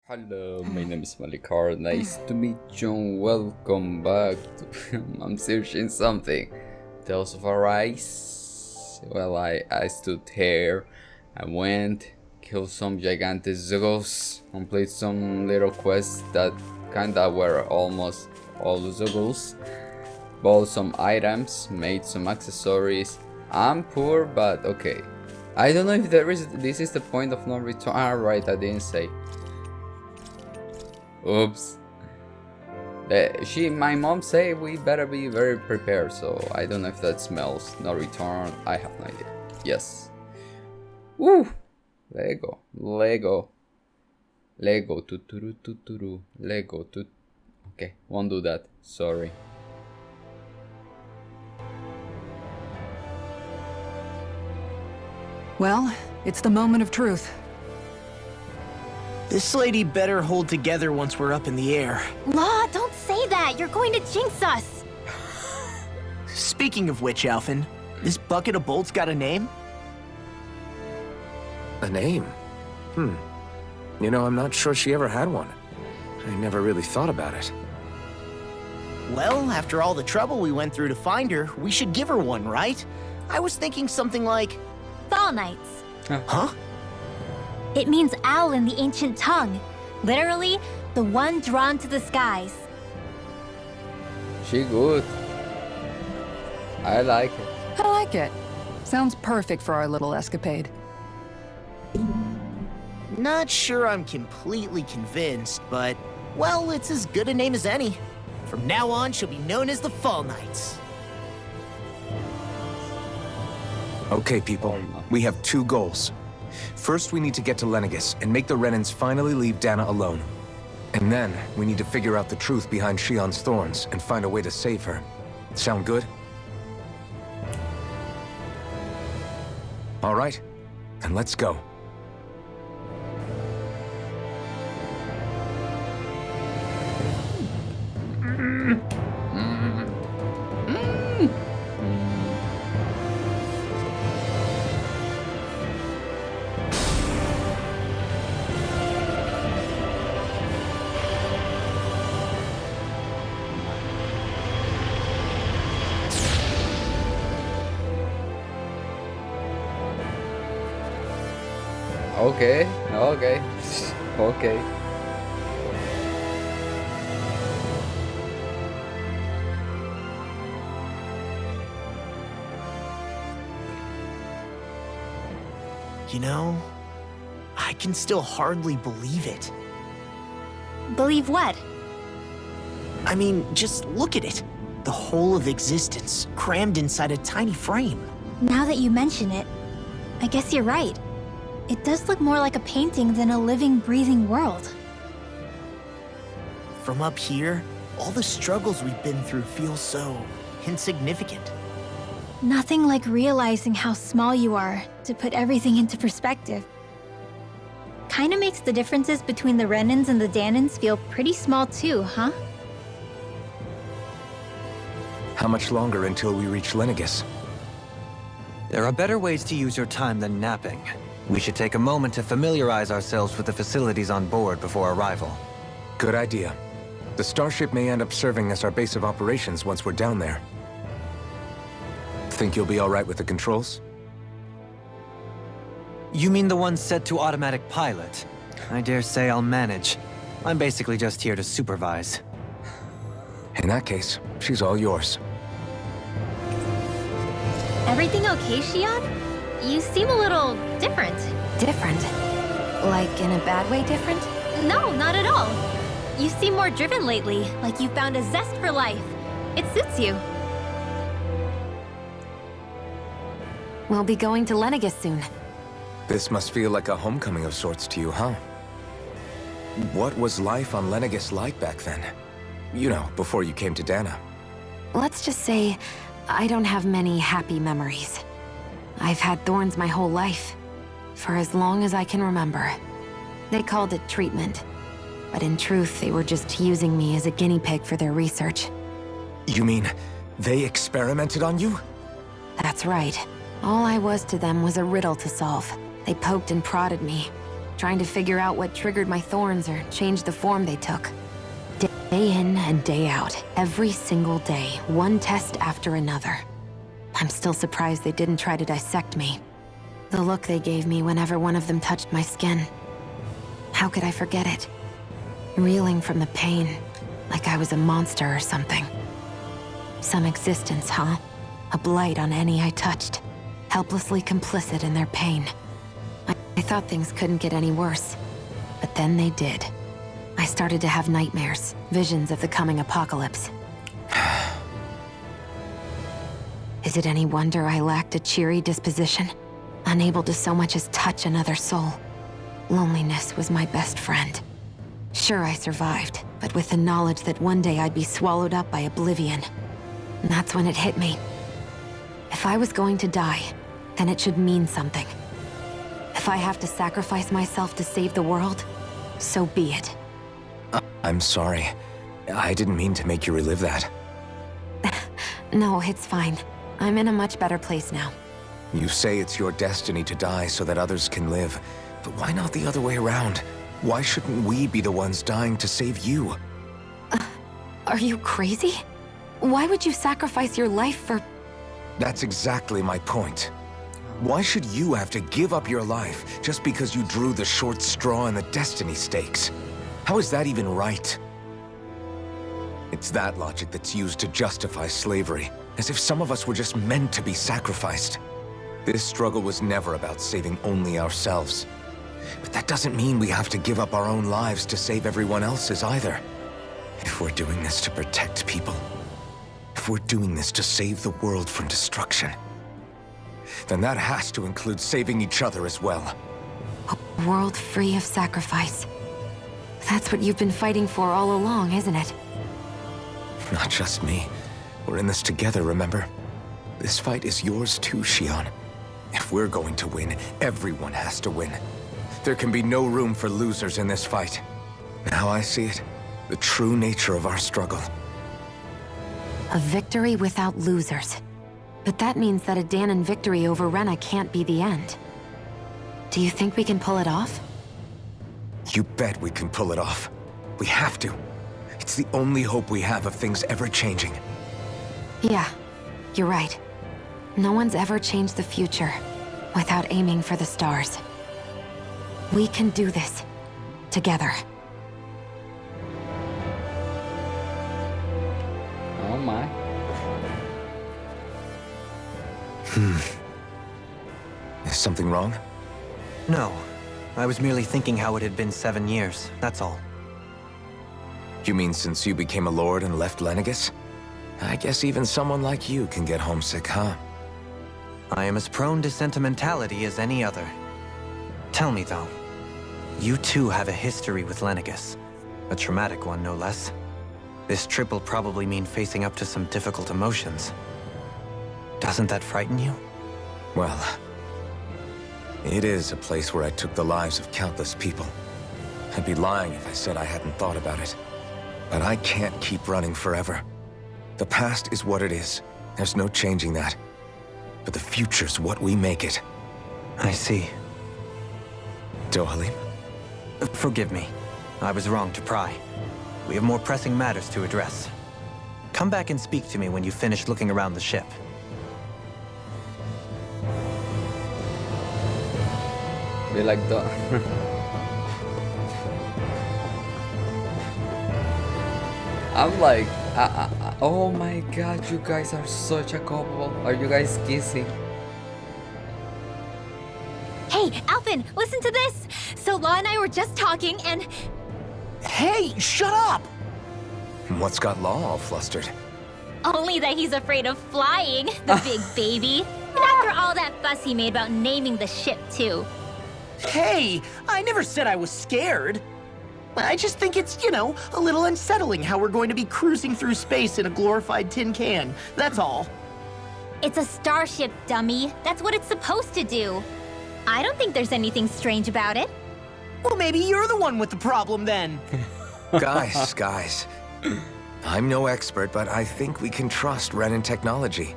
Hello, my name is Malikar. Nice to meet you. Welcome back to I'm searching something. Tales of Arise. Well, I stood here. I went, killed some gigantic Zuggles, complete some little quests that kinda were almost all Zuggles. Bought some items, made some accessories. I'm poor, but okay. I don't know if this is the point of no return. Ah, right, I didn't say. Oops. My mom say we better be very prepared, so I don't know if that smells. No return, I have no idea. Yes. Woo! Lego. Tuturu. Lego. Okay, won't do that. Sorry. Well, it's the moment of truth. This lady better hold together once we're up in the air. La, don't say that! You're going to jinx us! Speaking of which, Alphen, this bucket of bolts got a name? A name? You know, I'm not sure she ever had one. I never really thought about it. Well, after all the trouble we went through to find her, we should give her one, right? I was thinking something like... Fall Knights. Huh? It means owl in the ancient tongue. Literally, the one drawn to the skies. She good. I like it. I like it. Sounds perfect for our little escapade. Not sure I'm completely convinced, but... Well, it's as good a name as any. From now on, she'll be known as the Fall Knights. Okay, people. We have two goals. First, we need to get to Lenegis and make the Renans finally leave Dana alone. And then, we need to figure out the truth behind Shionne's thorns and find a way to save her. Sound good? All right, then let's go. Okay. You know, I can still hardly believe it. Believe what? I mean, just look at it. The whole of existence, crammed inside a tiny frame. Now that you mention it, I guess you're right. It does look more like a painting than a living, breathing world. From up here, all the struggles we've been through feel so insignificant. Nothing like realizing how small you are to put everything into perspective. Kinda makes the differences between the Renans and the Danans feel pretty small too, huh? How much longer until we reach Lenegis? There are better ways to use your time than napping. We should take a moment to familiarize ourselves with the facilities on board before arrival. Good idea. The Starship may end up serving as our base of operations once we're down there. Think you'll be all right with the controls? You mean the one set to automatic pilot? I dare say I'll manage. I'm basically just here to supervise. In that case, she's all yours. Everything okay, Shionne? You seem a little different. Different? Like in a bad way different? No, not at all. You seem more driven lately, like you found a zest for life. It suits you. We'll be going to Lenegis soon. This must feel like a homecoming of sorts to you, huh? What was life on Lenegis like back then? You know, before you came to Dana. Let's just say, I don't have many happy memories. I've had thorns my whole life, for as long as I can remember. They called it treatment, but in truth, they were just using me as a guinea pig for their research. You mean, they experimented on you? That's right. All I was to them was a riddle to solve. They poked and prodded me, trying to figure out what triggered my thorns or changed the form they took. Day in and day out, every single day, one test after another. I'm still surprised they didn't try to dissect me. The look they gave me whenever one of them touched my skin. How could I forget it? Reeling from the pain, like I was a monster or something. Some existence, huh? A blight on any I touched, helplessly complicit in their pain. I thought things couldn't get any worse, but then they did. I started to have nightmares, visions of the coming apocalypse. Is it any wonder I lacked a cheery disposition? Unable to so much as touch another soul. Loneliness was my best friend. Sure, I survived, but with the knowledge that one day I'd be swallowed up by oblivion. And that's when it hit me. If I was going to die, then it should mean something. If I have to sacrifice myself to save the world, so be it. I'm sorry. I didn't mean to make you relive that. No, it's fine. I'm in a much better place now. You say it's your destiny to die so that others can live, but why not the other way around? Why shouldn't we be the ones dying to save you? Are you crazy? Why would you sacrifice your life for... That's exactly my point. Why should you have to give up your life just because you drew the short straw in the destiny stakes? How is that even right? It's that logic that's used to justify slavery, as if some of us were just meant to be sacrificed. This struggle was never about saving only ourselves. But that doesn't mean we have to give up our own lives to save everyone else's either. If we're doing this to protect people, if we're doing this to save the world from destruction, then that has to include saving each other as well. A world free of sacrifice. That's what you've been fighting for all along, isn't it? Not just me. We're in this together, remember? This fight is yours too, Shionne. If we're going to win, everyone has to win. There can be no room for losers in this fight. Now I see it, the true nature of our struggle. A victory without losers. But that means that a Danon victory over Rena can't be the end. Do you think we can pull it off? You bet we can pull it off. We have to. It's the only hope we have of things ever changing. Yeah, you're right. No one's ever changed the future without aiming for the stars. We can do this. Together. Oh my. Is something wrong? No. I was merely thinking how it had been 7 years, that's all. You mean since you became a lord and left Lenegis? I guess even someone like you can get homesick, huh? I am as prone to sentimentality as any other. Tell me, though. You too have a history with Lenegis. A traumatic one, no less. This trip will probably mean facing up to some difficult emotions. Doesn't that frighten you? Well, it is a place where I took the lives of countless people. I'd be lying if I said I hadn't thought about it. But I can't keep running forever. The past is what it is. There's no changing that. But the future's what we make it. I see. Dohalim? Forgive me. I was wrong to pry. We have more pressing matters to address. Come back and speak to me when you've finished looking around the ship. Be like that. I'm like, oh my god, you guys are such a couple. Are you guys kissing? Hey, Alphen, listen to this! So Law and I were just talking and... Hey, shut up! What's got Law all flustered? Only that he's afraid of flying, the big baby. And after all that fuss he made about naming the ship, too. Hey, I never said I was scared. I just think it's, you know, a little unsettling how we're going to be cruising through space in a glorified tin can. That's all. It's a starship, dummy. That's what it's supposed to do. I don't think there's anything strange about it. Well, maybe you're the one with the problem then. Guys. I'm no expert, but I think we can trust Renan technology.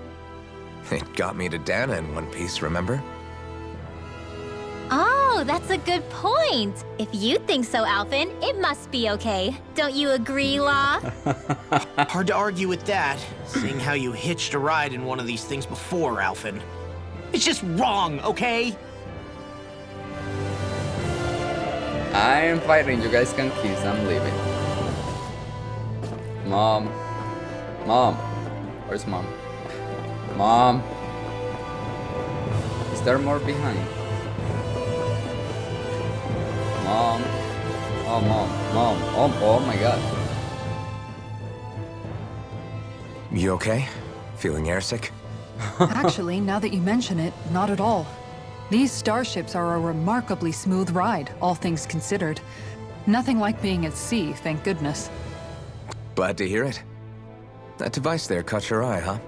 It got me to Dana in one piece, remember? Oh, Oh, that's a good point. If you think so, Alphen, it must be okay. Don't you agree, Law? Hard to argue with that, seeing how you hitched a ride in one of these things before, Alphen. It's just wrong, okay? I am fighting. You guys can kiss. I'm leaving. Mom. Mom. Where's mom? Mom. Is there more behind? Mom. Oh, mom. Mom. Oh my god. You okay? Feeling airsick? Actually, now that you mention it, not at all. These starships are a remarkably smooth ride, all things considered. Nothing like being at sea, thank goodness. Glad to hear it. That device there caught your eye, huh?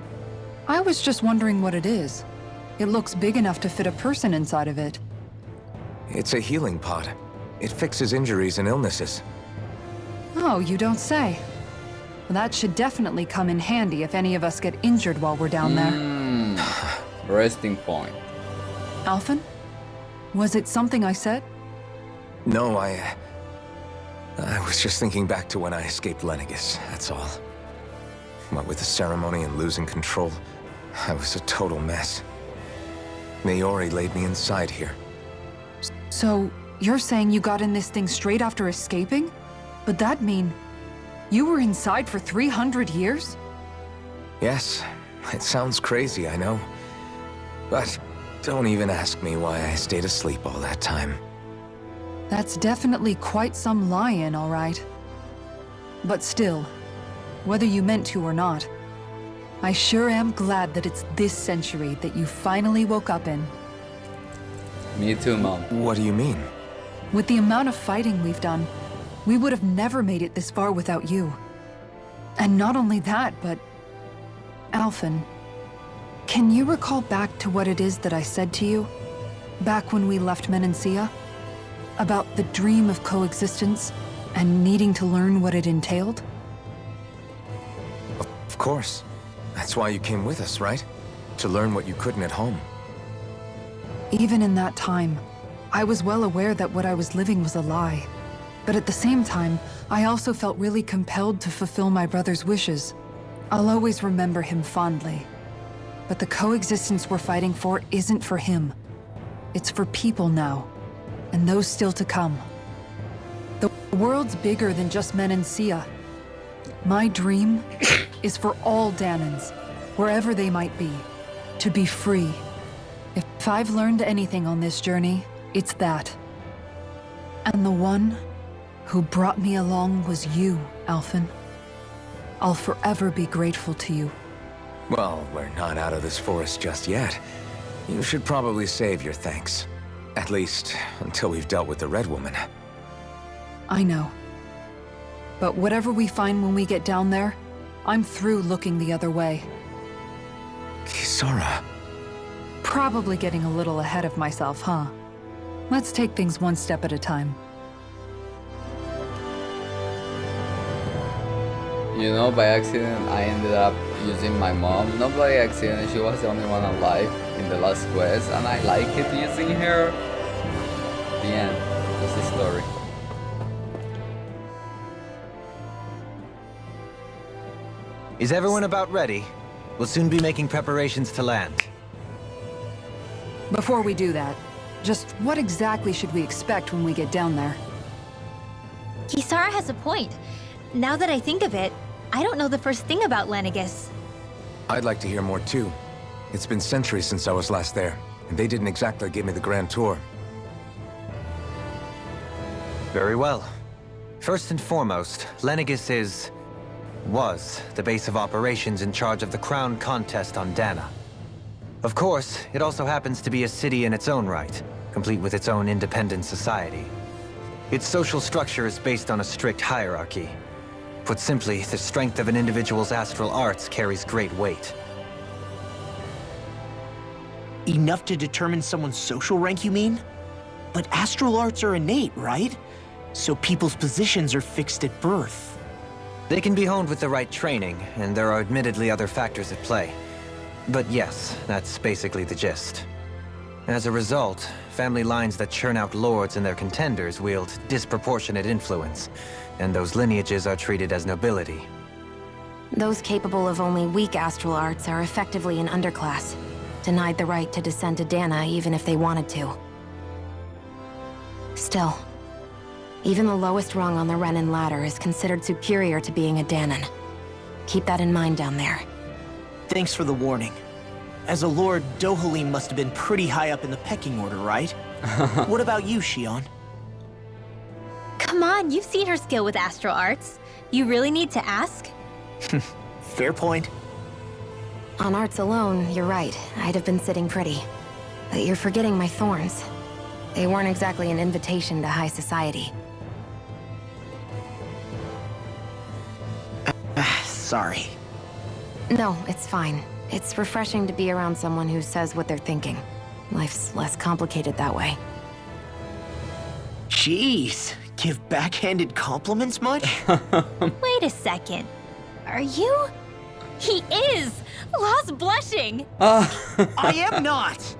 I was just wondering what it is. It looks big enough to fit a person inside of it. It's a healing pod. It fixes injuries and illnesses. Oh, you don't say. Well, that should definitely come in handy if any of us get injured while we're down there. Resting point. Alphen? Was it something I said? No, I was just thinking back to when I escaped Lenegis, that's all. What with the ceremony and losing control, I was a total mess. Naori laid me inside here. So, you're saying you got in this thing straight after escaping? But that'd mean you were inside for 300 years? Yes, it sounds crazy, I know. But don't even ask me why I stayed asleep all that time. That's definitely quite some lie-in, all right. But still, whether you meant to or not, I sure am glad that it's this century that you finally woke up in. Me too, mom. What do you mean? With the amount of fighting we've done, we would have never made it this far without you. And not only that, but... Alphen, can you recall back to what it is that I said to you? Back when we left Menancia? About the dream of coexistence and needing to learn what it entailed? Of course. That's why you came with us, right? To learn what you couldn't at home. Even in that time, I was well aware that what I was living was a lie. But at the same time, I also felt really compelled to fulfill my brother's wishes. I'll always remember him fondly. But the coexistence we're fighting for isn't for him. It's for people now, and those still to come. The world's bigger than just Menancia. My dream is for all Danans, wherever they might be, to be free. If I've learned anything on this journey, it's that. And the one who brought me along was you, Alphen. I'll forever be grateful to you. Well, we're not out of this forest just yet. You should probably save your thanks. At least, until we've dealt with the Red Woman. I know. But whatever we find when we get down there, I'm through looking the other way. Kisara. Probably getting a little ahead of myself, huh? Let's take things one step at a time. You know, by accident, I ended up using my mom. Not by accident, she was the only one alive in the last quest, and I like it using her. The end. That's the story. Is everyone about ready? We'll soon be making preparations to land. Before we do that, just what exactly should we expect when we get down there? Kisara has a point. Now that I think of it, I don't know the first thing about Lenegis. I'd like to hear more too. It's been centuries since I was last there, and they didn't exactly give me the grand tour. Very well. First and foremost, Lenegis was the base of operations in charge of the crown contest on Dana. Of course, it also happens to be a city in its own right, complete with its own independent society. Its social structure is based on a strict hierarchy. Put simply, the strength of an individual's astral arts carries great weight. Enough to determine someone's social rank, you mean? But astral arts are innate, right? So people's positions are fixed at birth. They can be honed with the right training, and there are admittedly other factors at play. But yes, that's basically the gist. As a result, family lines that churn out lords and their contenders wield disproportionate influence, and those lineages are treated as nobility. Those capable of only weak astral arts are effectively an underclass, denied the right to descend to Dana even if they wanted to. Still, even the lowest rung on the Renin ladder is considered superior to being a Danon. Keep that in mind down there. Thanks for the warning. As a lord, Dohalim must have been pretty high up in the pecking order, right? What about you, Shionne? Come on, you've seen her skill with astral arts. You really need to ask? Fair point. On arts alone, you're right. I'd have been sitting pretty. But you're forgetting my thorns. They weren't exactly an invitation to high society. Sorry. No, it's fine. It's refreshing to be around someone who says what they're thinking. Life's less complicated that way. Jeez, give backhanded compliments much? Wait a second. Are you? He is! Lost blushing! I am not!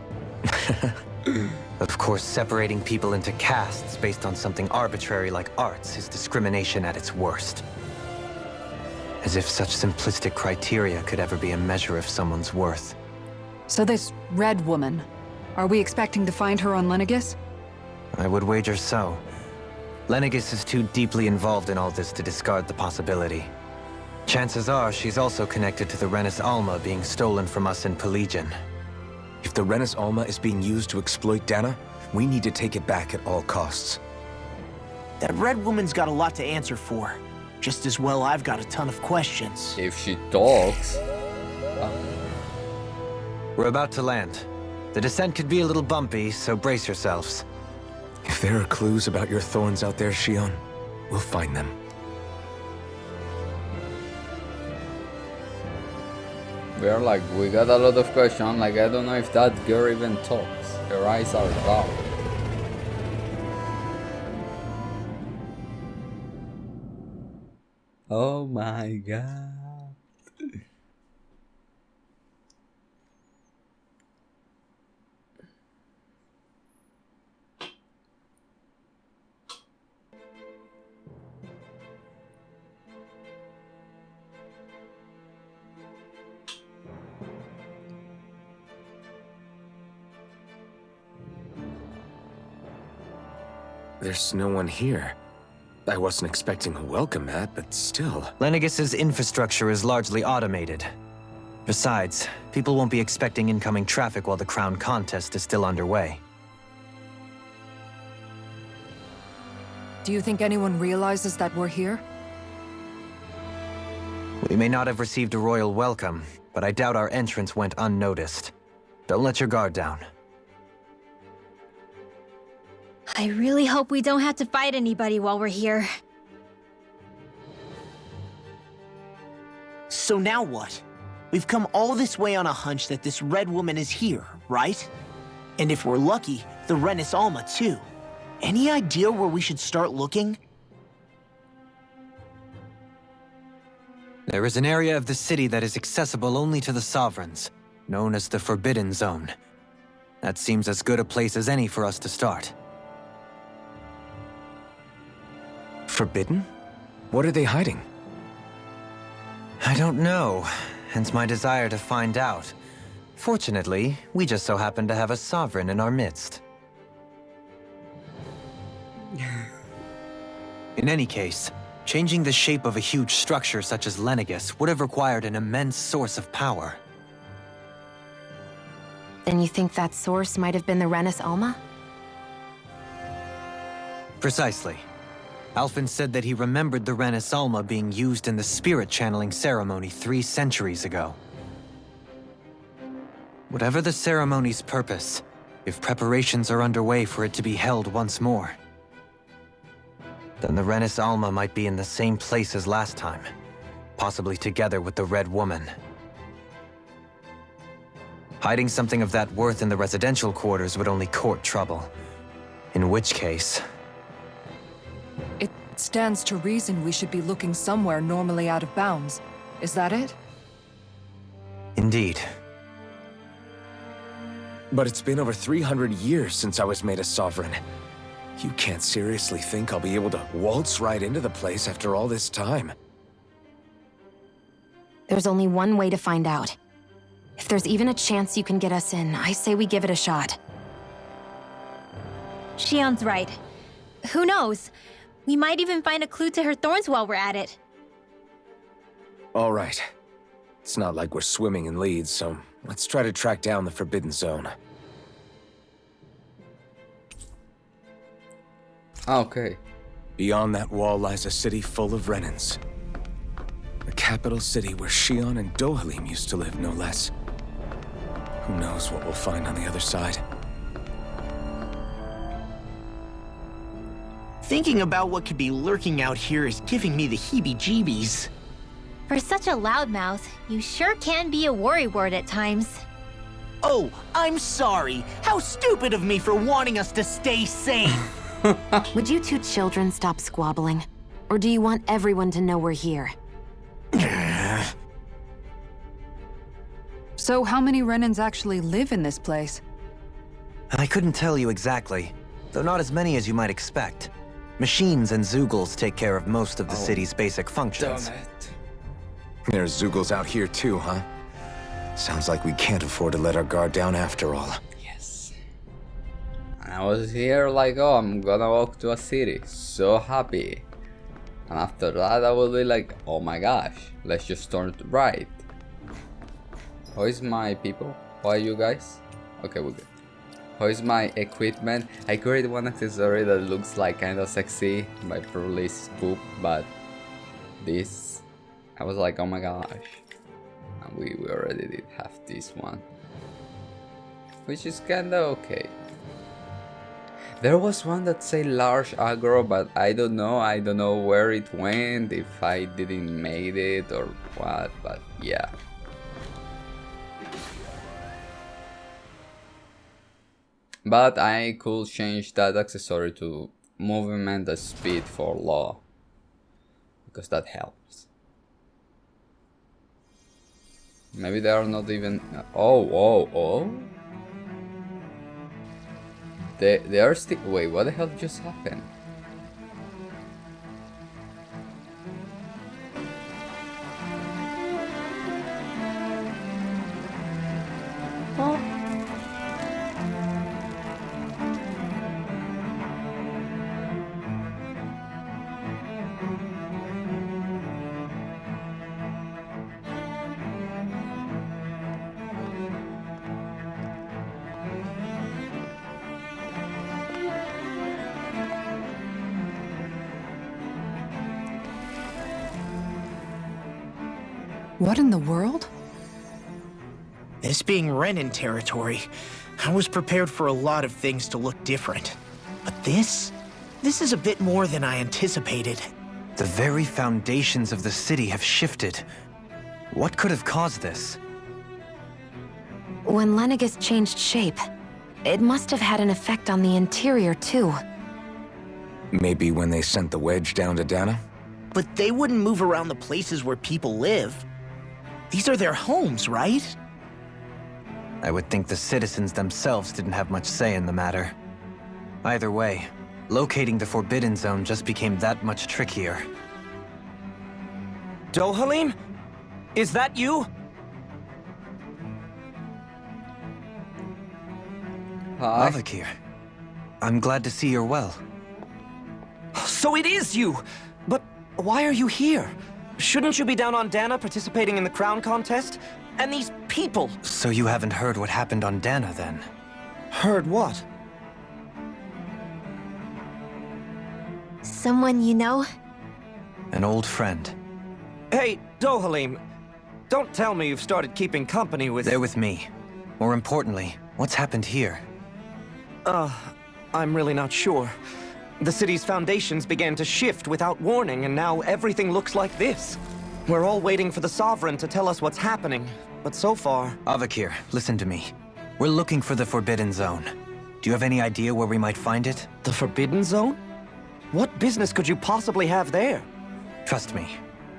Of course, separating people into castes based on something arbitrary like arts is discrimination at its worst. As if such simplistic criteria could ever be a measure of someone's worth. So this red woman, are we expecting to find her on Lenegis? I would wager so. Lenegis is too deeply involved in all this to discard the possibility. Chances are she's also connected to the Renis Alma being stolen from us in Pelagian. If the Renis Alma is being used to exploit Dana, we need to take it back at all costs. That red woman's got a lot to answer for. Just as well I've got a ton of questions. If she talks. We're about to land. The descent could be a little bumpy, so brace yourselves. If there are clues about your thorns out there, Shionne, we'll find them. We're like, we got a lot of questions. Like, I don't know if that girl even talks. Her eyes are dark. Oh my god. There's no one here. I wasn't expecting a welcome mat, but still. Lenegis's infrastructure is largely automated. Besides, people won't be expecting incoming traffic while the crown contest is still underway. Do you think anyone realizes that we're here? We may not have received a royal welcome, but I doubt our entrance went unnoticed. Don't let your guard down. I really hope we don't have to fight anybody while we're here. So now what? We've come all this way on a hunch that this red woman is here, right? And if we're lucky, the Renis Alma too. Any idea where we should start looking? There is an area of the city that is accessible only to the Sovereigns, known as the Forbidden Zone. That seems as good a place as any for us to start. Forbidden? What are they hiding? I don't know, hence my desire to find out. Fortunately, we just so happen to have a sovereign in our midst. In any case, changing the shape of a huge structure such as Lenegis would have required an immense source of power. Then you think that source might have been the Renis Alma? Precisely. Alphen said that he remembered the Renis Alma being used in the spirit channeling ceremony 3 centuries ago. Whatever the ceremony's purpose, if preparations are underway for it to be held once more, then the Renis Alma might be in the same place as last time, possibly together with the Red Woman. Hiding something of that worth in the residential quarters would only court trouble. In which case... It stands to reason we should be looking somewhere normally out of bounds. Is that it? Indeed. But it's been over 300 years since I was made a sovereign. You can't seriously think I'll be able to waltz right into the place after all this time. There's only one way to find out. If there's even a chance you can get us in, I say we give it a shot. Shionne's right. Who knows? We might even find a clue to her thorns while we're at it. All right. It's not like we're swimming in leads, so let's try to track down the Forbidden Zone. Okay. Beyond that wall lies a city full of Renans. The capital city where Shionne and Dohalim used to live, no less. Who knows what we'll find on the other side? Thinking about what could be lurking out here is giving me the heebie-jeebies. For such a loudmouth, you sure can be a worrywart at times. Oh, I'm sorry. How stupid of me for wanting us to stay safe. Would you two children stop squabbling? Or do you want everyone to know we're here? So how many Renans actually live in this place? I couldn't tell you exactly, though not as many as you might expect. Machines and Zeugles take care of most of the city's basic functions. Damn it. There's Zeugles out here too, huh? Sounds like we can't afford to let our guard down after all. Yes. I was here like, oh, I'm gonna walk to a city. So happy. And after that, I will be like, oh my gosh, let's just turn right. How is my people? How are you guys? Okay, we're good. How is my equipment? I created one accessory that looks like kind of sexy by probably spook, but this, I was like, oh my gosh. And we already did have this one, which is kinda okay. There was one that said large aggro, but I don't know where it went, if I didn't make it or what, but yeah. But I could change that accessory to movement and speed for law, because that helps. Maybe they are not even... Oh. They are still... Wait, what the hell just happened? What in the world? This being Renan territory, I was prepared for a lot of things to look different. But this is a bit more than I anticipated. The very foundations of the city have shifted. What could have caused this? When Lenegis changed shape, it must have had an effect on the interior too. Maybe when they sent the wedge down to Dana? But they wouldn't move around the places where people live. These are their homes, right? I would think the citizens themselves didn't have much say in the matter. Either way, locating the Forbidden Zone just became that much trickier. Dohalim? Is that you? Hi. Avakir, I'm glad to see you're well. So it is you! But why are you here? Shouldn't you be down on Dana participating in the crown contest? And these people! So you haven't heard what happened on Dana, then? Heard what? Someone you know? An old friend. Hey, Dohalim, don't tell me you've started keeping company with... They're with me. More importantly, what's happened here? I'm really not sure. The city's foundations began to shift without warning, and now everything looks like this. We're all waiting for the Sovereign to tell us what's happening, but so far... Avakir, listen to me. We're looking for the Forbidden Zone. Do you have any idea where we might find it? The Forbidden Zone? What business could you possibly have there? Trust me.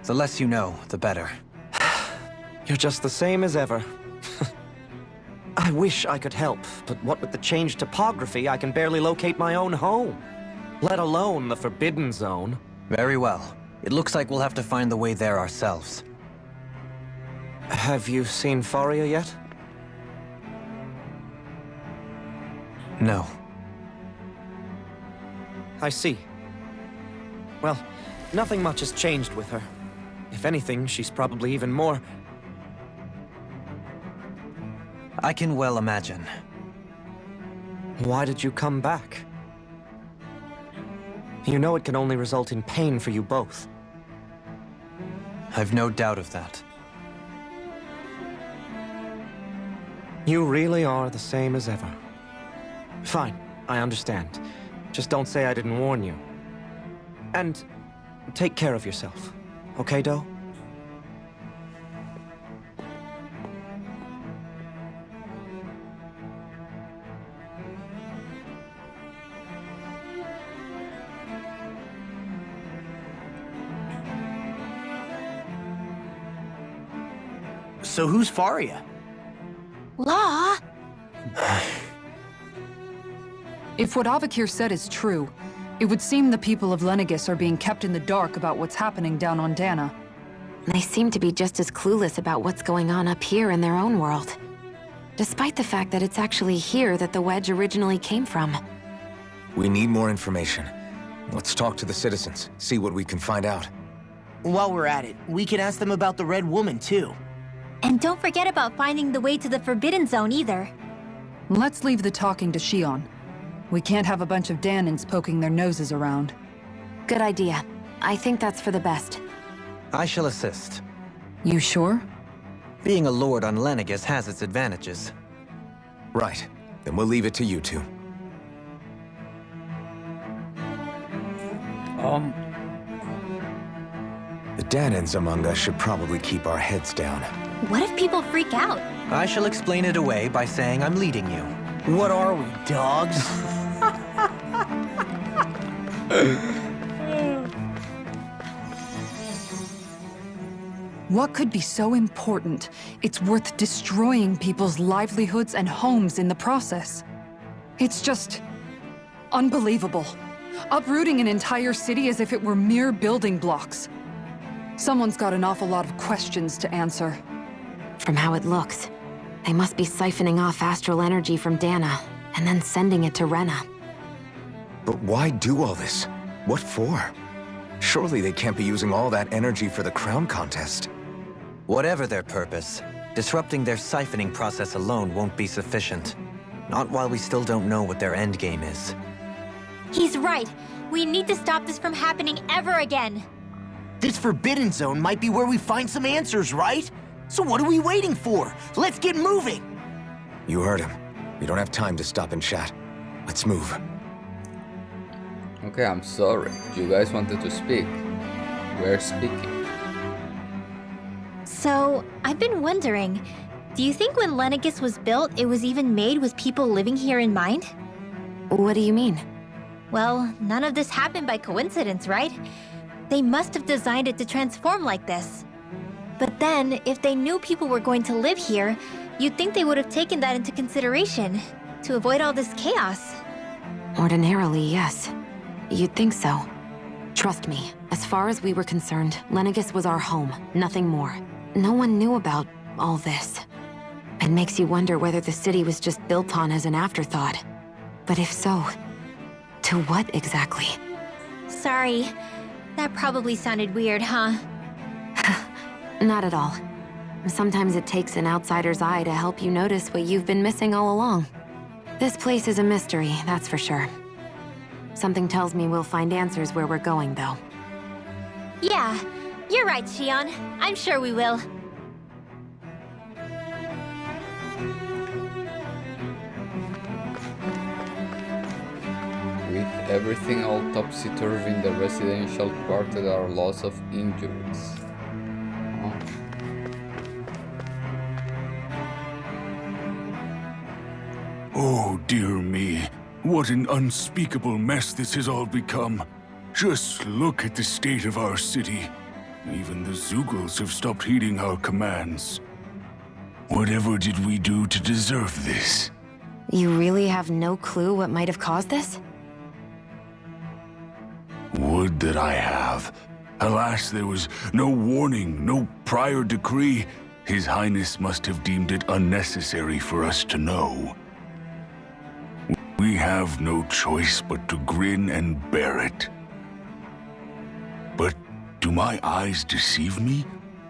The less you know, the better. You're just the same as ever. I wish I could help, but what with the changed topography, I can barely locate my own home. Let alone the Forbidden Zone. Very well. It looks like we'll have to find the way there ourselves. Have you seen Faria yet? No. I see. Well, nothing much has changed with her. If anything, she's probably even more... I can well imagine. Why did you come back? You know it can only result in pain for you both. I've no doubt of that. You really are the same as ever. Fine, I understand. Just don't say I didn't warn you. And take care of yourself, okay, Do? So who's Faria? Law? If what Avakir said is true, it would seem the people of Lenegis are being kept in the dark about what's happening down on Dana. They seem to be just as clueless about what's going on up here in their own world. Despite the fact that it's actually here that the wedge originally came from. We need more information. Let's talk to the citizens, see what we can find out. While we're at it, we can ask them about the Red Woman, too. And don't forget about finding the way to the Forbidden Zone either. Let's leave the talking to Shionne. We can't have a bunch of Danans poking their noses around. Good idea. I think that's for the best. I shall assist. You sure? Being a lord on Lenegis has its advantages. Right. Then we'll leave it to you two. The Danans among us should probably keep our heads down. What if people freak out? I shall explain it away by saying I'm leading you. What are we, dogs? What could be so important? It's worth destroying people's livelihoods and homes in the process. It's just... unbelievable. Uprooting an entire city as if it were mere building blocks. Someone's got an awful lot of questions to answer. From how it looks, they must be siphoning off astral energy from Dana, and then sending it to Rena. But why do all this? What for? Surely they can't be using all that energy for the crown contest. Whatever their purpose, disrupting their siphoning process alone won't be sufficient. Not while we still don't know what their endgame is. He's right. We need to stop this from happening ever again. This Forbidden Zone might be where we find some answers, right? So what are we waiting for? Let's get moving! You heard him. We don't have time to stop and chat. Let's move. Okay, I'm sorry. You guys wanted to speak. We're speaking. So, I've been wondering, do you think when Lenegis was built, it was even made with people living here in mind? What do you mean? Well, none of this happened by coincidence, right? They must have designed it to transform like this. But then, if they knew people were going to live here, you'd think they would have taken that into consideration, to avoid all this chaos. Ordinarily, yes. You'd think so. Trust me, as far as we were concerned, Lenegis was our home, nothing more. No one knew about all this. It makes you wonder whether the city was just built on as an afterthought. But if so, to what exactly? Sorry. That probably sounded weird, huh? Not at all. Sometimes it takes an outsider's eye to help you notice what you've been missing all along. This place is a mystery, that's for sure. Something tells me we'll find answers where we're going, though. Yeah, you're right, Shionne. I'm sure we will. With everything all topsy-turvy in the residential quarter, there are lots of injuries. Oh, dear me. What an unspeakable mess this has all become. Just look at the state of our city. Even the Zeugles have stopped heeding our commands. Whatever did we do to deserve this? You really have no clue what might have caused this? Would that I have. Alas, there was no warning, no prior decree. His Highness must have deemed it unnecessary for us to know. We have no choice but to grin and bear it. But do my eyes deceive me?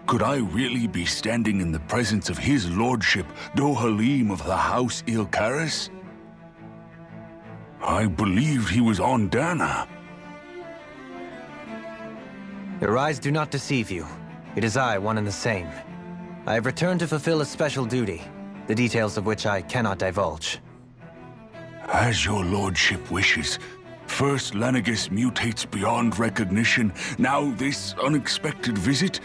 Could I really be standing in the presence of his lordship, Dohalim of the House Ilkaris? I believed he was on Dana. Your eyes do not deceive you. It is I, one and the same. I have returned to fulfill a special duty, the details of which I cannot divulge. As your lordship wishes. First Lenegis mutates beyond recognition, now this unexpected visit.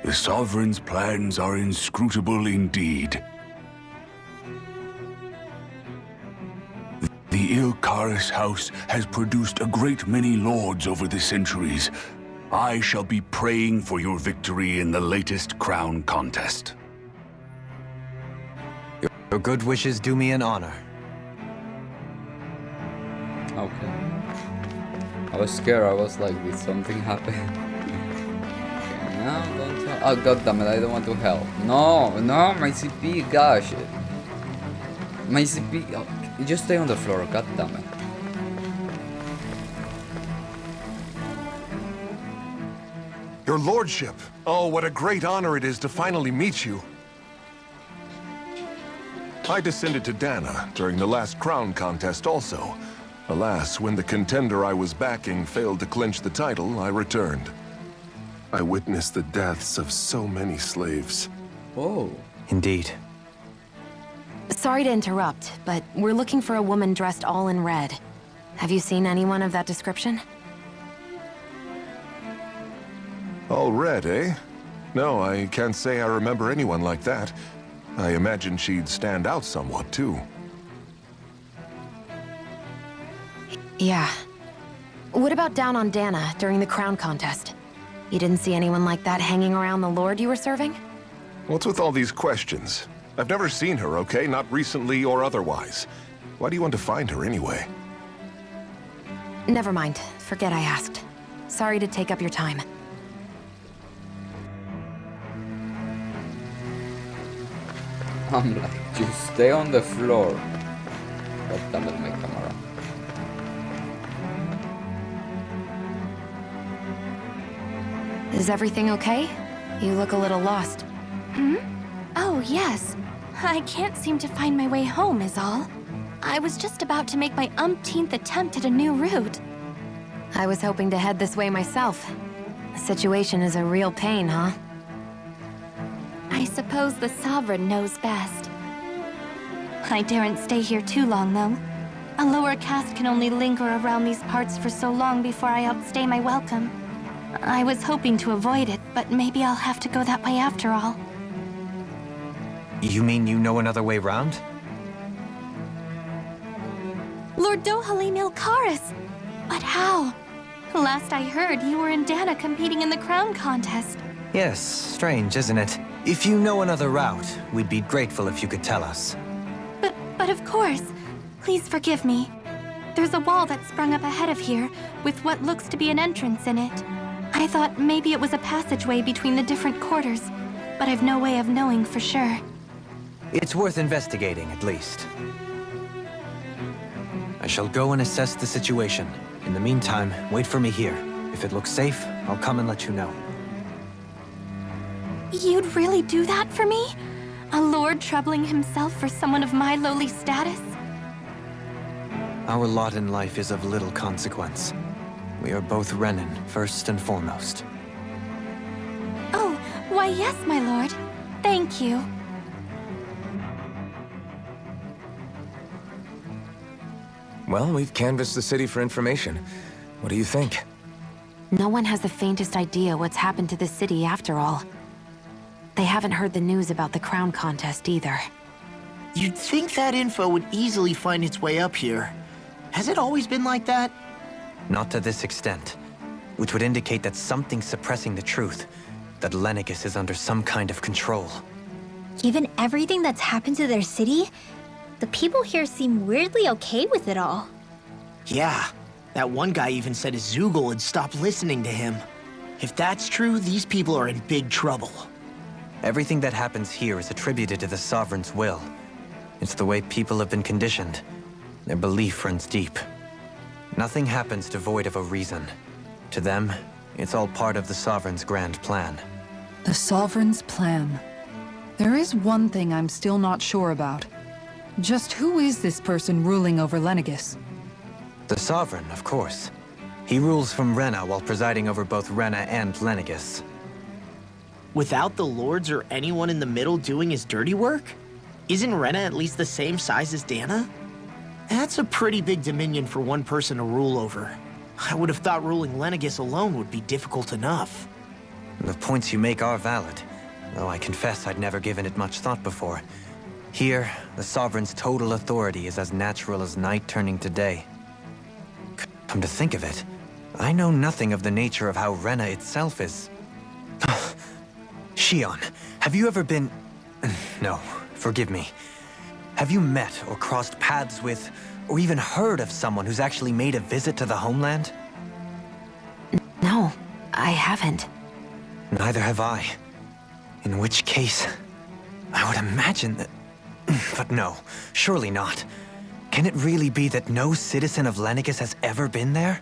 The Sovereign's plans are inscrutable indeed. The Ilkaris house has produced a great many lords over the centuries. I shall be praying for your victory in the latest crown contest. Your good wishes do me an honor. Okay. I was scared. I was like, did something happen? Okay, no, don't tell. Oh, goddammit, I don't want to help. No, no, my CP, gosh. My CP. Oh, just stay on the floor, goddammit. Your lordship! Oh, what a great honor it is to finally meet you. I descended to Dana during the last crown contest also. Alas, when the contender I was backing failed to clinch the title, I returned. I witnessed the deaths of so many slaves. Oh. Indeed. Sorry to interrupt, but we're looking for a woman dressed all in red. Have you seen anyone of that description? All red, eh? No, I can't say I remember anyone like that. I imagine she'd stand out somewhat, too. Yeah. What about down on Dana during the crown contest? You didn't see anyone like that hanging around the lord you were serving? What's with all these questions? I've never seen her, okay? Not recently or otherwise. Why do you want to find her anyway? Never mind. Forget I asked. Sorry to take up your time. I'm like, just stay on the floor. God damn it, my camera. Is everything okay? You look a little lost. Hmm? Oh, yes. I can't seem to find my way home is all. I was just about to make my umpteenth attempt at a new route. I was hoping to head this way myself. The situation is a real pain, huh? I suppose the Sovereign knows best. I daren't stay here too long, though. A lower caste can only linger around these parts for so long before I outstay my welcome. I was hoping to avoid it, but maybe I'll have to go that way after all. You mean you know another way round? Lord Dohalim Ilkaris! But how? Last I heard, you were in Dana competing in the crown contest. Yes, strange, isn't it? If you know another route, we'd be grateful if you could tell us. But of course. Please forgive me. There's a wall that sprung up ahead of here, with what looks to be an entrance in it. I thought maybe it was a passageway between the different quarters, but I've no way of knowing for sure. It's worth investigating, at least. I shall go and assess the situation. In the meantime, wait for me here. If it looks safe, I'll come and let you know. You'd really do that for me? A lord troubling himself for someone of my lowly status? Our lot in life is of little consequence. We are both Renin, first and foremost. Oh, why yes, my lord. Thank you. Well, we've canvassed the city for information. What do you think? No one has the faintest idea what's happened to the city after all. They haven't heard the news about the crown contest either. You'd think that info would easily find its way up here. Has it always been like that? Not to this extent, which would indicate that something's suppressing the truth, that Lenegis is under some kind of control. Given everything that's happened to their city, the people here seem weirdly okay with it all. Yeah, that one guy even said his Zoogle had stopped listening to him. If that's true, these people are in big trouble. Everything that happens here is attributed to the Sovereign's will. It's the way people have been conditioned. Their belief runs deep. Nothing happens devoid of a reason. To them, it's all part of the Sovereign's grand plan. The Sovereign's plan. There is one thing I'm still not sure about. Just who is this person ruling over Lenegis? The Sovereign, of course. He rules from Rena while presiding over both Rena and Lenegis. Without the lords or anyone in the middle doing his dirty work? Isn't Rena at least the same size as Dana? That's a pretty big dominion for one person to rule over. I would have thought ruling Lenegis alone would be difficult enough. The points you make are valid, though I confess I'd never given it much thought before. Here, the Sovereign's total authority is as natural as night turning to day. Come to think of it, I know nothing of the nature of how Rena itself is. Shionne, have you ever been... No, forgive me. Have you met or crossed paths with, or even heard of someone who's actually made a visit to the homeland? No, I haven't. Neither have I. In which case, I would imagine that... But no, surely not. Can it really be that no citizen of Lenegis has ever been there?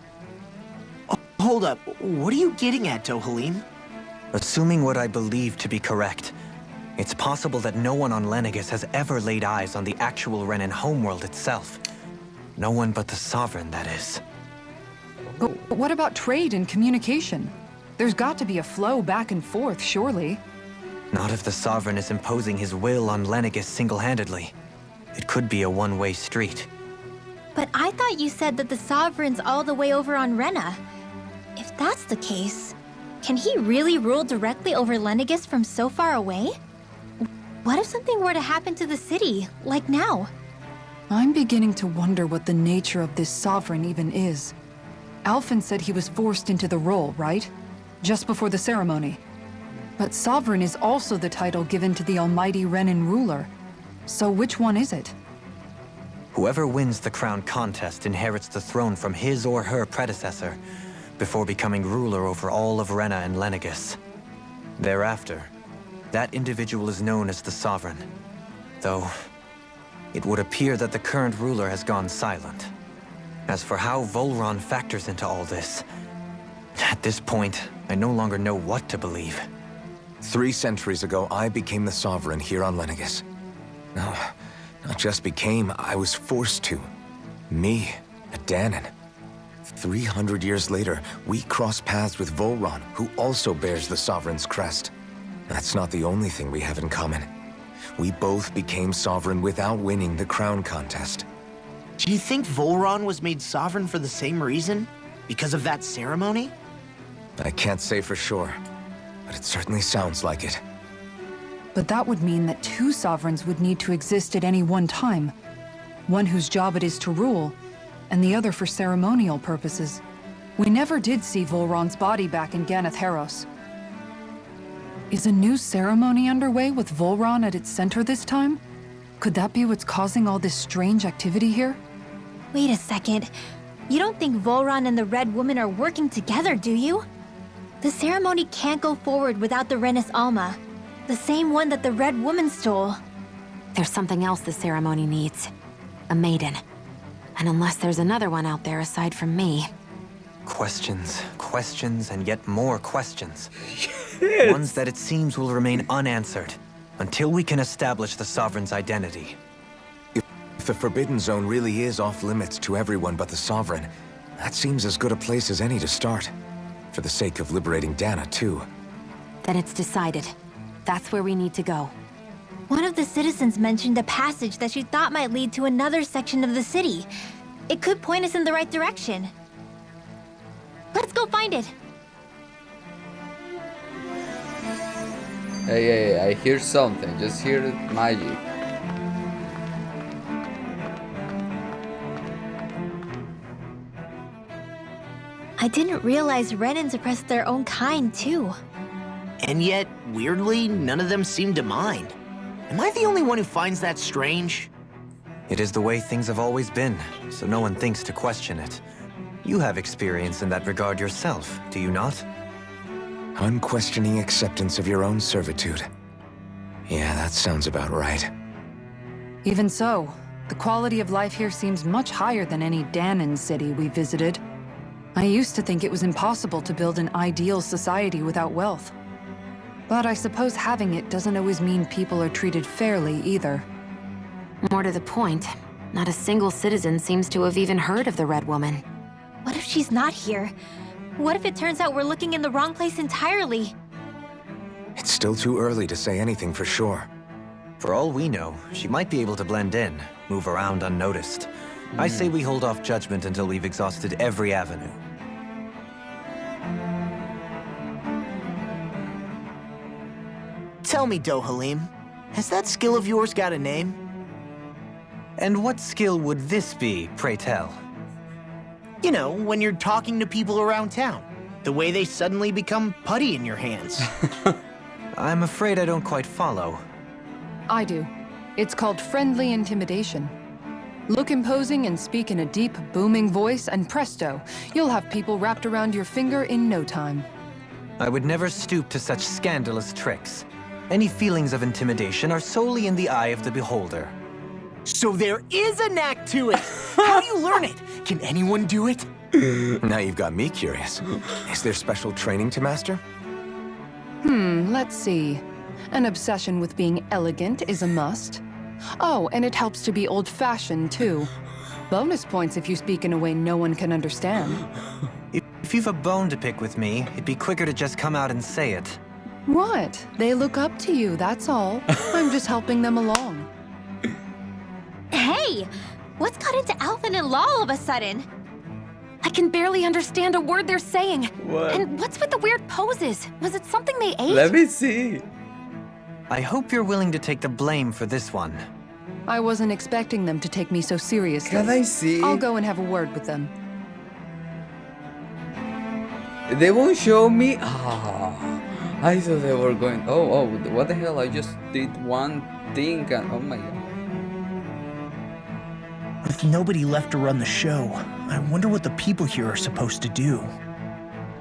Oh, hold up, what are you getting at, Dohalim? Assuming what I believe to be correct, it's possible that no one on Lenegis has ever laid eyes on the actual Renan homeworld itself. No one but the Sovereign, that is. But what about trade and communication? There's got to be a flow back and forth, surely. Not if the Sovereign is imposing his will on Lenegis single-handedly. It could be a one-way street. But I thought you said that the Sovereign's all the way over on Rena. If that's the case, can he really rule directly over Lenegis from so far away? What if something were to happen to the city, like now? I'm beginning to wonder what the nature of this Sovereign even is. Alphen said he was forced into the role, right? Just before the ceremony. But Sovereign is also the title given to the almighty Renan ruler. So which one is it? Whoever wins the crown contest inherits the throne from his or her predecessor, before becoming ruler over all of Rena and Lenegis. Thereafter, that individual is known as the Sovereign. Though, it would appear that the current ruler has gone silent. As for how Volron factors into all this, at this point, I no longer know what to believe. 3 centuries ago, I became the Sovereign here on Lenegis. No, not just became, I was forced to. Me, a Danon. 300 years later, we cross paths with Volron, who also bears the Sovereign's crest. That's not the only thing we have in common. We both became Sovereign without winning the crown contest. Do you think Volron was made Sovereign for the same reason? Because of that ceremony? I can't say for sure, but it certainly sounds like it. But that would mean that 2 Sovereigns would need to exist at any one time. One whose job it is to rule, and the other for ceremonial purposes. We never did see Volron's body back in Ganath Haros. Is a new ceremony underway with Volron at its center this time? Could that be what's causing all this strange activity here? Wait a second. You don't think Volron and the Red Woman are working together, do you? The ceremony can't go forward without the Renis Alma. The same one that the Red Woman stole. There's something else the ceremony needs. A maiden. And unless there's another one out there aside from me... Questions, questions, and yet more questions. Yes. Ones that it seems will remain unanswered, until we can establish the Sovereign's identity. If the Forbidden Zone really is off-limits to everyone but the Sovereign, that seems as good a place as any to start. For the sake of liberating Dana, too. Then it's decided. That's where we need to go. One of the citizens mentioned a passage that she thought might lead to another section of the city. It could point us in the right direction. Let's go find it! Hey, I hear something. Just hear the magic. I didn't realize Renans oppressed their own kind, too. And yet, weirdly, none of them seem to mind. Am I the only one who finds that strange? It is the way things have always been, so no one thinks to question it. You have experience in that regard yourself, do you not? Unquestioning acceptance of your own servitude. Yeah, that sounds about right. Even so, the quality of life here seems much higher than any Danon city we visited. I used to think it was impossible to build an ideal society without wealth. But I suppose having it doesn't always mean people are treated fairly either. More to the point, not a single citizen seems to have even heard of the Red Woman. What if she's not here? What if it turns out we're looking in the wrong place entirely? It's still too early to say anything for sure. For all we know, she might be able to blend in, move around unnoticed. I say we hold off judgment until we've exhausted every avenue. Tell me, Dohalim, has that skill of yours got a name? And what skill would this be, pray tell? You know, when you're talking to people around town. The way they suddenly become putty in your hands. I'm afraid I don't quite follow. I do. It's called friendly intimidation. Look imposing and speak in a deep, booming voice, and presto, you'll have people wrapped around your finger in no time. I would never stoop to such scandalous tricks. Any feelings of intimidation are solely in the eye of the beholder. So there is a knack to it! How do you learn it? Can anyone do it? Now you've got me curious. Is there special training to master? Let's see. An obsession with being elegant is a must. Oh, and it helps to be old-fashioned, too. Bonus points if you speak in a way no one can understand. If you've a bone to pick with me, it'd be quicker to just come out and say it. What? They look up to you, that's all. I'm just helping them along. Hey! What's got into Alvin and Law all of a sudden? I can barely understand a word they're saying. What? And what's with the weird poses? Was it something they ate? Let me see. I hope you're willing to take the blame for this one. I wasn't expecting them to take me so seriously. Can I see? I'll go and have a word with them. They won't show me? Ah, I thought they were going... Oh, what the hell? I just did one thing and... Oh my god. With nobody left to run the show, I wonder what the people here are supposed to do.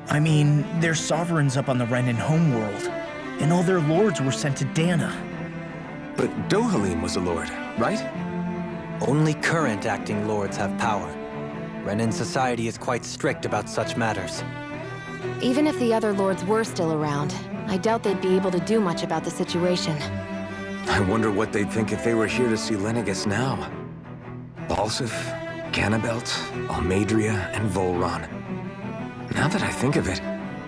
I mean, there's sovereigns up on the Renan homeworld, and all their lords were sent to Dana. But Dohalim was a lord, right? Only current acting lords have power. Renan society is quite strict about such matters. Even if the other lords were still around, I doubt they'd be able to do much about the situation. I wonder what they'd think if they were here to see Lenegis now. Balsif, Ganabelt, Almadria, and Volron. Now that I think of it,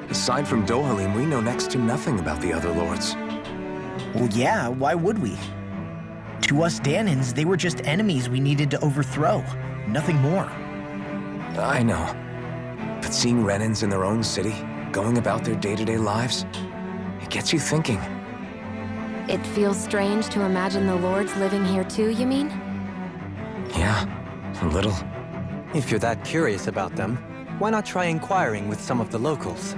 aside from Dohalim, we know next to nothing about the other lords. Well, yeah, why would we? To us Danans, they were just enemies we needed to overthrow. Nothing more. I know. But seeing Renans in their own city, going about their day-to-day lives, it gets you thinking. It feels strange to imagine the lords living here too, you mean? Yeah, a little. If you're that curious about them, why not try inquiring with some of the locals?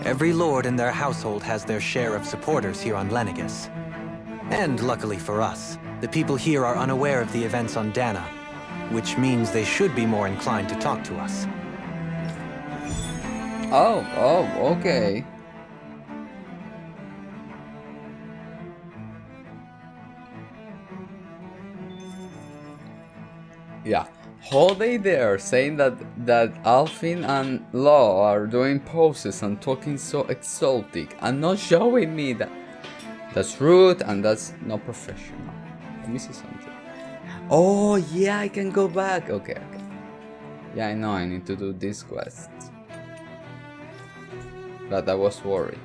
Every lord in their household has their share of supporters here on Lenegis. And luckily for us, the people here are unaware of the events on Dana, which means they should be more inclined to talk to us. Oh, okay. Yeah, whole day there saying that Alfin and Law are doing poses and talking so exotic and not showing me that that's rude and that's not professional. Let me see something. Oh yeah, I can go back. Okay. Yeah, I know I need to do this quest. But I was worried.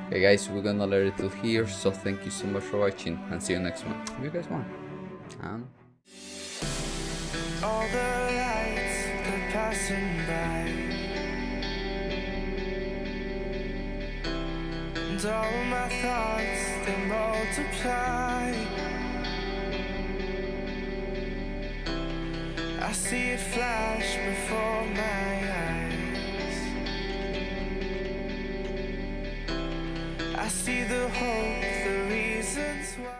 Okay guys, we're gonna let it till here, so thank you so much for watching and see you next one. If you guys want. All the lights, they're passing by, and all my thoughts, they multiply. I see it flash before my eyes. I see the hope, the real reasons why.